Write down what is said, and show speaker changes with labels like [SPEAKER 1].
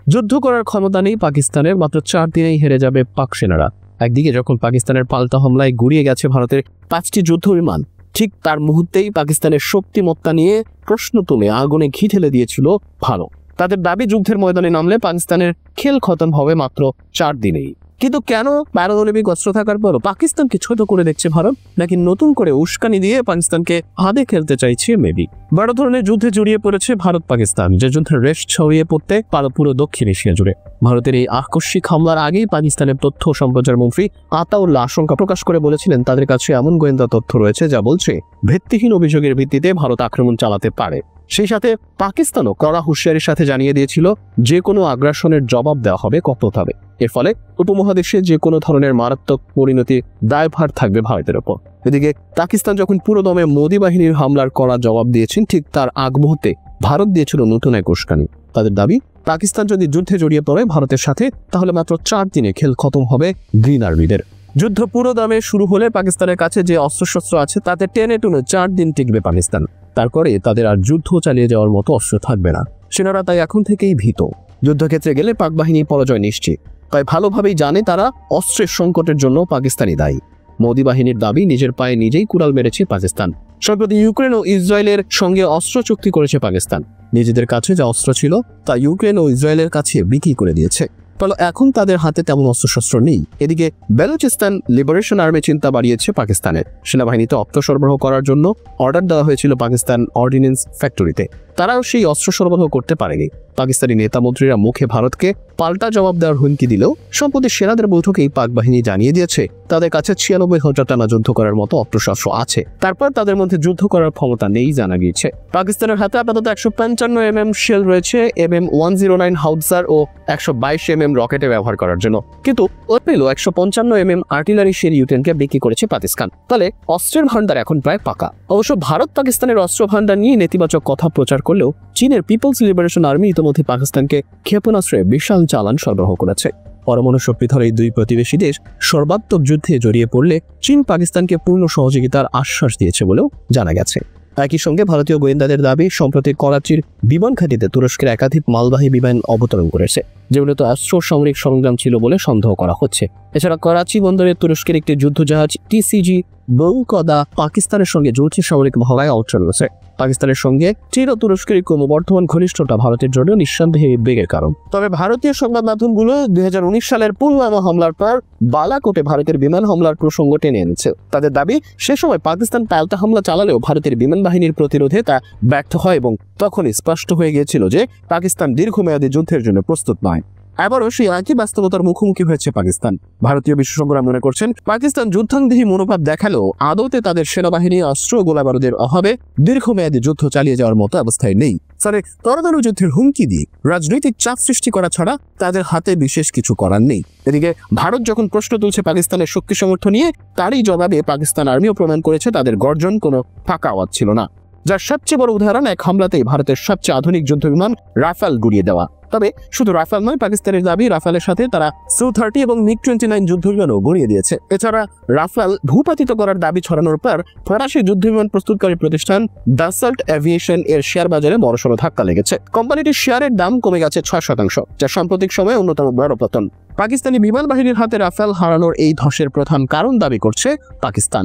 [SPEAKER 1] যুদ্ধ করার ক্ষমতা নেই পাকিস্তানের, মাত্র 4 দিনেই হেরে যাবে পাক সেনারা। একদিকে যখন পাকিস্তানের পাল্টা হামলায় গুড়িয়ে গেছে ভারতের 5টি যুদ্ধ বিমান, ঠিক তার মুহূর্তেই পাকিস্তানের শক্তিমত্তা নিয়ে প্রশ্ন তুলে আগুনে ঘি ঢেলে দিয়েছিল ভারত। তাদের দাবি যুদ্ধের ময়দানে নামলে পাকিস্তানের খেল খতম হবে মাত্র 4 দিনেই। কিন্তু কেন পারমাণবিক অস্ত্র থাকার পরও পাকিস্তানকে ছোট করে দেখছে ভারত? নাকি নতুন করে উস্কানি দিয়ে পাকিস্তানকে হাতে খেলতে চাইছে? মেবি বড় ধরনের যুদ্ধে জড়িয়ে পড়েছে ভারত পাকিস্তান, যে যুদ্ধের রেশ ছড়িয়ে পড়তে পারে পুরো দক্ষিণ এশিয়া জুড়ে। ভারতের এই আকস্মিক হামলার আগেই পাকিস্তানের তথ্য সম্প্রচার মন্ত্রী আতাউল্লাহ আশঙ্কা প্রকাশ করে বলেছিলেন তাদের কাছে এমন গোয়েন্দা তথ্য রয়েছে যা বলছে ভিত্তিহীন অভিযোগের ভিত্তিতে ভারত আক্রমণ চালাতে পারে। সেই সাথে পাকিস্তানও কড়া হুঁশিয়ারির সাথে জানিয়ে দিয়েছিল যে কোনো আগ্রাসনের জবাব দেওয়া হবে কঠোরভাবে। এর ফলে উপমহাদেশে যে কোনো ধরনের মারাত্মক পরিণতির দায়ভার থাকবে ভারতের ওপর। এদিকে পাকিস্তান যখন পুরো দমে মোদী বাহিনীর হামলার কড়া জবাব দিয়েছেন, ঠিক তার আগ মুহূর্তে ভারত দিয়েছিল নতুন এক উস্কানি। তাদের দাবি, পাকিস্তান যদি যুদ্ধে জড়িয়ে পড়ে ভারতের সাথে, তাহলে মাত্র 4 দিনে খেল খতম হবে গ্রিন আর্মিদের। যুদ্ধ পুরো দমে শুরু হলে পাকিস্তানের কাছে যে অস্ত্রশস্ত্র আছে তাতে টেনে টুনে 4 দিন টিকবে পাকিস্তান। তারপরে তাদের আর যুদ্ধ চালিয়ে যাওয়ার মতো অস্ত্র থাকবে না। সেনারা তাই এখন থেকেই ভীত। যুদ্ধক্ষেত্রে গেলে পাক বাহিনী পরাজয় নিশ্চিত। তাই ভালোভাবেই জানে তারা অস্ত্রের সংকটের জন্য পাকিস্তানি দায়ী। মোদী বাহিনীর দাবি, নিজের পায়ে নিজেই কুড়াল মেরেছে পাকিস্তান। সম্প্রতি ইউক্রেন ও ইসরায়েলের সঙ্গে অস্ত্র চুক্তি করেছে পাকিস্তান। নিজেদের কাছে যা অস্ত্র ছিল তা ইউক্রেন ও ইসরায়েলের কাছে বিক্রি করে দিয়েছে। ফলে এখন তাদের হাতে তেমন অস্ত্রশস্ত্র নেই। এদিকে বেলুচিস্তান লিবারেশন আর্মি চিন্তা বাড়িয়েছে পাকিস্তানের। সেনাবাহিনীতে অস্ত্র সরবরাহ করার জন্য অর্ডার দেওয়া হয়েছিল পাকিস্তান অর্ডিন্যান্স ফ্যাক্টরিতে। তারাও সেই অস্ত্র সরবরাহ করতে পারেনি। পাকিস্তানি নেতা মন্ত্রীরা মুখে ভারতকে পাল্টা জবাব দেওয়ার হুমকি দিলেও সম্প্রতি সেনাদের বৈঠকেই পাক বাহিনী জানিয়ে দিয়েছে তাদের কাছে 96,000 টানা যুদ্ধ করার মতো অস্ত্রশস্ত্র আছে। তারপর তাদের মধ্যে যুদ্ধ করার ক্ষমতা নেই জানা গিয়েছে। পাকিস্তানের হাতে আপাতত 155 mm শেল রয়েছে, MM109 হাউটজার ও 122 mm রকেটে ব্যবহার করার জন্য। কিন্তু ওর পেল 155 mm আর্টিলারি শেল ইউক্রেনকে বিক্রি করেছে পাকিস্তান। ফলে অস্ত্রের ভান্ডার এখন প্রায় পাকা। অবশ্য ভারত পাকিস্তানের অস্ত্র ভান্ডার নিয়ে নেতিবাচক কথা প্রচার করলেও চীনের পিপলস লিবারেশন আর্মি ইতিমধ্যে পাকিস্তানকে ক্ষেপণাস্ত্রে বিশাল চালান সরবরাহ করেছে। পরমাণু শক্তিধর এই দুই প্রতিবেশী দেশ সর্বাত্মক যুদ্ধে জড়িয়ে পড়লে চীন পাকিস্তানকে পূর্ণ সহযোগিতার আশ্বাস দিয়েছে বলেও জানা গেছে। একই সঙ্গে ভারতীয় গোয়েন্দাদের দাবি, সম্প্রতি করাচির বিমান ঘাঁটিতে তুরস্কের একাধিক মালবাহী বিমান অবতরণ করেছে, যেগুলোতে অস্ত্র সামরিক সরঞ্জাম ছিল বলে সন্দেহ করা হচ্ছে। এছাড়া করাচি বন্দরে তুরস্কের একটি যুদ্ধজাহাজ TCG বৌকদা পাকিস্তানের সঙ্গে যৌথ সামরিক মহড়ায় অংশ রয়েছে। পাকিস্তানের সঙ্গে চীন ও তুরস্কের ক্রমবর্ধমান ঘনিষ্ঠতা ভারতের জন্য নিঃসন্দেহে বেগের কারণ। তবে ভারতীয় সংবাদ মাধ্যমগুলো 2019 সালের পুলওয়ামা হামলার পর বালাকোটে ভারতের বিমান হামলার প্রসঙ্গ টেনে এনেছে। তাদের দাবি, সে সময় পাকিস্তান পাল্টা হামলা চালালেও ভারতের বিমান বাহিনীর প্রতিরোধে তা ব্যর্থ হয় এবং তখনই স্পষ্ট হয়ে গিয়েছিল যে পাকিস্তান দীর্ঘমেয়াদী যুদ্ধের জন্য প্রস্তুত নয়। আবারও সেই একই বাস্তবতার মুখোমুখি হয়েছে পাকিস্তান। ভারতীয় বিশেষজ্ঞরা মনে করছেন, পাকিস্তান যুদ্ধাঙ্গী মনোভাব দেখালেও আদতে তাদের সেনাবাহিনী অস্ত্র গোলাবারুদের অভাবে দীর্ঘমেয়াদী যুদ্ধ চালিয়ে যাওয়ার মতো অবস্থায় নেই। ফলে তরতাজা যুদ্ধের হুমকি দিয়ে রাজনৈতিক চাপ সৃষ্টি করা ছাড়া তাদের হাতে বিশেষ কিছু করার নেই। এদিকে ভারত যখন প্রশ্ন তুলছে পাকিস্তানের শক্তি সামর্থ্য নিয়ে, তারই জবাবে পাকিস্তান আর্মিও প্রমাণ করেছে তাদের গর্জন কোনো ফাঁকা আওয়াজ ছিল না। যার সবচেয়ে বড় উদাহরণ, এক হামলাতেই ভারতের সবচেয়ে আধুনিক যুদ্ধবিমান রাফাল গুড়িয়ে দেওয়া। তবে শুধু রাফাল নয়, পাকিস্তানের দাবি রাফালের সাথে তারা Su-30 এবং MiG-29 যুদ্ধবিমানও গড়িয়ে দিয়েছে। এছাড়া রাফাল ভূপাতিত করার দাবি ছড়ানোর পর ফরাসি যুদ্ধবিমান প্রস্তুতকারী প্রতিষ্ঠান দাসল্ট এভিয়েশন এর শেয়ার বাজারে বড়সড় ধাক্কা লেগেছে। কোম্পানিটির শেয়ারের দাম কমে গেছে 6%, যা সাম্প্রতিক সময়ে অন্যতম বড় পতন। পাকিস্তানি বিমান বাহিনীর হাতে রাফাল হারানোর এই ধসের প্রধান কারণ দাবি করছে পাকিস্তান।